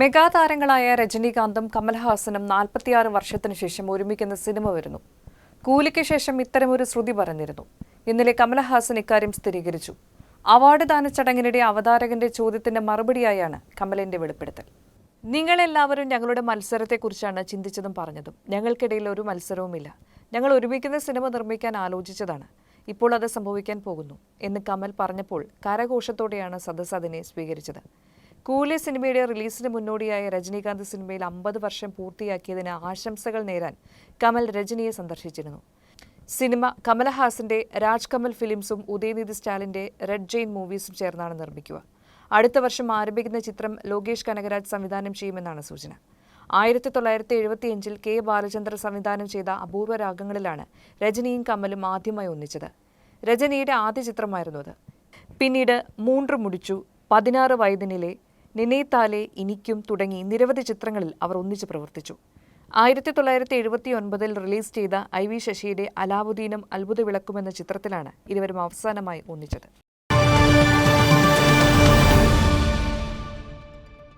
Mega താരങ്ങളായ രജനീകാന്തും കമൽഹാസനും 46 വർഷത്തിനു ശേഷം ഒരുമിക്കുന്ന സിനിമ വരുന്നു. കൂലിക്ക് ശേഷം ഇത്തരമൊരു ശ്രുതി പറഞ്ഞിരുന്നു. ഇന്നലെ കമൽഹാസൻ ഇക്കാര്യം സ്ഥിരീകരിച്ചു. അവാർഡ് ദാന ചടങ്ങിനിടെ അവതാരകന്റെ ചോദ്യത്തിന്റെ മറുപടിയായാണ് കമലിന്റെ വെളിപ്പെടുത്തൽ. നിങ്ങളെല്ലാവരും ഞങ്ങളുടെ മത്സരത്തെക്കുറിച്ചാണ് ചിന്തിച്ചതും പറഞ്ഞതും. ഞങ്ങൾക്കിടയിൽ ഒരു മത്സരവുമില്ല. ഞങ്ങൾ ഒരുമിക്കുന്ന സിനിമ നിർമ്മിക്കാൻ ആലോചിച്ചതാണ്. ഇപ്പോൾ അത് സംഭവിക്കാൻ പോകുന്നു എന്ന് കമൽ പറഞ്ഞപ്പോൾ കരഘോഷത്തോടെയാണ് സദസ്സ് അതിനെ സ്വീകരിച്ചത്. കൂലി സിനിമയുടെ റിലീസിന് മുന്നോടിയായ രജനീകാന്ത് സിനിമയിൽ 50 വർഷം പൂർത്തിയാക്കിയതിന് ആശംസകൾ നേരാൻ കമൽ രജനിയെ സന്ദർശിച്ചിരുന്നു. സിനിമ കമൽഹാസന്റെ രാജ് കമൽ ഫിലിംസും ഉദയനിധി സ്റ്റാലിന്റെ റെഡ് ജെയിൻ മൂവീസും ചേർന്നാണ് നിർമ്മിക്കുക. അടുത്ത വർഷം ആരംഭിക്കുന്ന ചിത്രം ലോകേഷ് കനകരാജ് സംവിധാനം ചെയ്യുമെന്നാണ് സൂചന. 1975-ൽ കെ ബാലചന്ദ്ര സംവിധാനം ചെയ്ത അപൂർവ രാഗങ്ങളിലാണ് രജനിയും കമലും ആദ്യമായി ഒന്നിച്ചത്. രജനിയുടെ ആദ്യ ചിത്രമായിരുന്നു അത്. പിന്നീട് മൂன்று മുടിച്ചു, 16 വയതിനിലെ, നിനേതാലേ, ഇനിക്കും തുടങ്ങി നിരവധി ചിത്രങ്ങളിൽ അവർ ഒന്നിച്ച് പ്രവർത്തിച്ചു. 1979-ൽ റിലീസ് ചെയ്ത IV ശശിയുടെ അലാവുദ്ദീനും അത്ഭുത വിളക്കും എന്ന ചിത്രത്തിലാണ് ഇരുവരും അവസാനമായി ഒന്നിച്ചത്.